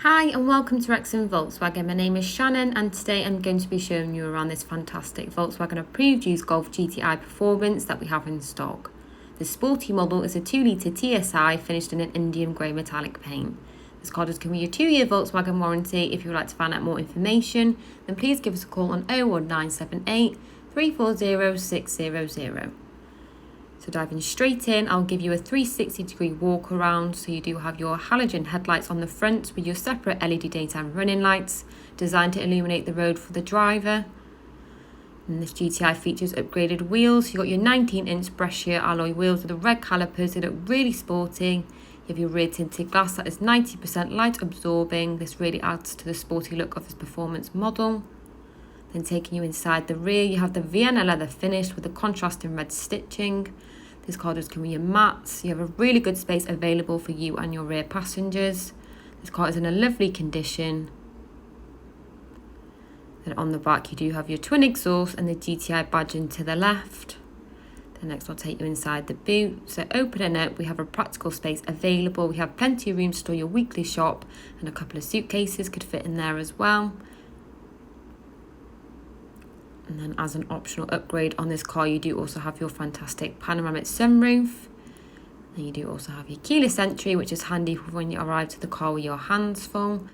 Hi and welcome to Wrexham Volkswagen. My name is Shannon and today I'm going to be showing you around this fantastic Volkswagen approved used Golf GTI Performance that we have in stock. The sporty model is a 2 litre TSI finished in an Indium Grey metallic paint. This car does come with your 2-year Volkswagen warranty. If you would like to find out more information, then please give us a call on 01978 340 600. So diving straight in, I'll give you a 360-degree walk around. So you do have your halogen headlights on the front with your separate LED daytime running lights designed to illuminate the road for the driver. And this GTI features upgraded wheels. You've got your 19-inch Brescia alloy wheels with the red calipers. They look really sporty. You have your rear tinted glass that is 90% light absorbing. This really adds to the sporty look of this performance model. Then taking you inside the rear, you have the Vienna leather finish with the contrasting red stitching. This car does come with your mats. You have a really good space available for you and your rear passengers. This car is in a lovely condition. Then on the back you do have your twin exhaust and the GTI badging to the left. Then next I'll take you inside the boot. So opening up, we have a practical space available. We have plenty of room to store your weekly shop and a couple of suitcases could fit in there as well. And then as an optional upgrade on this car, you do also have your fantastic panoramic sunroof. And you do also have your keyless entry, which is handy for when you arrive to the car with your hands full.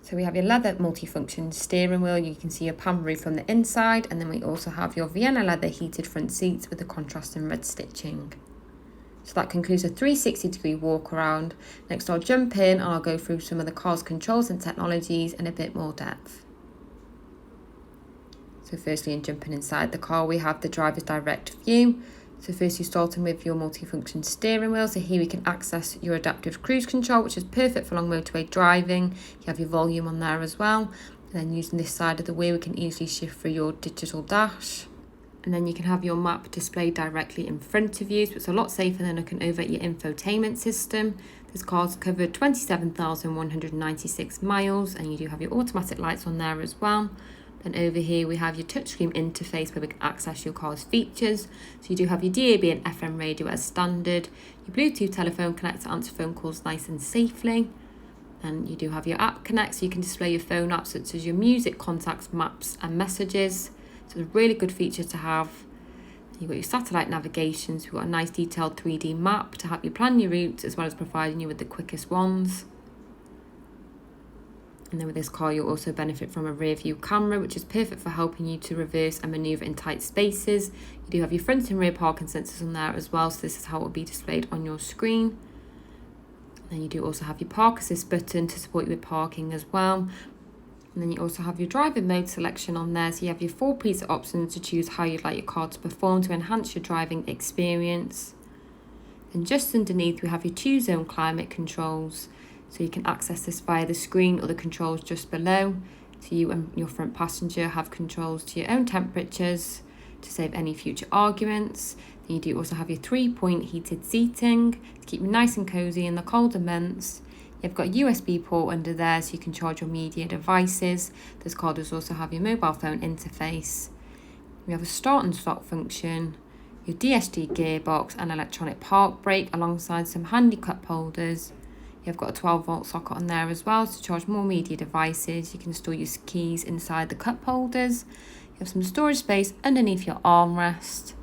So we have your leather multifunction steering wheel. You can see your pan roof from the inside. And then we also have your Vienna leather heated front seats with the contrasting red stitching. So that concludes a 360-degree walk around. Next I'll jump in and I'll go through some of the car's controls and technologies in a bit more depth. So firstly, in jumping inside the car, we have the driver's direct view. So firstly, starting with your multifunction steering wheel. So here we can access your adaptive cruise control, which is perfect for long motorway driving. You have your volume on there as well. And then using this side of the wheel, we can easily shift through your digital dash. And then you can have your map displayed directly in front of you. So it's a lot safer than looking over at your infotainment system. This car's covered 27,196 miles, and you do have your automatic lights on there as well. Then over here we have your touchscreen interface where we can access your car's features. So you do have your DAB and FM radio as standard, your Bluetooth telephone connect to answer phone calls nice and safely. And you do have your app connect, so you can display your phone apps such as your music, contacts, maps and messages. So it's a really good feature to have. You've got your satellite navigation, so we've got a nice detailed 3D map to help you plan your routes as well as providing you with the quickest ones. And then with this car, you'll also benefit from a rear view camera, which is perfect for helping you to reverse and manoeuvre in tight spaces. You do have your front and rear parking sensors on there as well, so this is how it will be displayed on your screen. And then you do also have your park assist button to support you with parking as well. And then you also have your driver mode selection on there, so you have your 4 preset options to choose how you'd like your car to perform to enhance your driving experience. And just underneath, we have your 2-zone climate controls. So you can access this via the screen or the controls just below. So you and your front passenger have controls to your own temperatures to save any future arguments. Then you do also have your 3-point heated seating to keep you nice and cosy in the colder months. You've got a USB port under there so you can charge your media devices. This car does also have your mobile phone interface. We have a start and stop function, your DSG gearbox and electronic park brake alongside some handy cup holders. You've got a 12-volt socket on there as well to charge more media devices. You can store your keys inside the cup holders. You have some storage space underneath your armrest.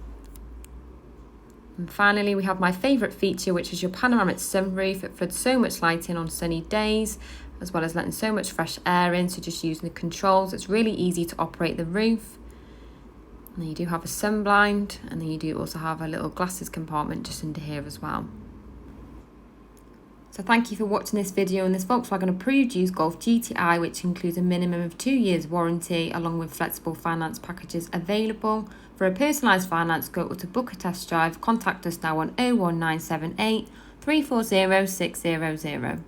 And finally, we have my favourite feature, which is your panoramic sunroof. It floods so much light in on sunny days, as well as letting so much fresh air in. So just using the controls, it's really easy to operate the roof. And then you do have a sun blind, and then you do also have a little glasses compartment just under here as well. So thank you for watching this video on this Volkswagen approved used Golf GTI, which includes a minimum of 2 years warranty along with flexible finance packages available. For a personalised finance quote or to book a test drive, contact us now on 01978 340 600.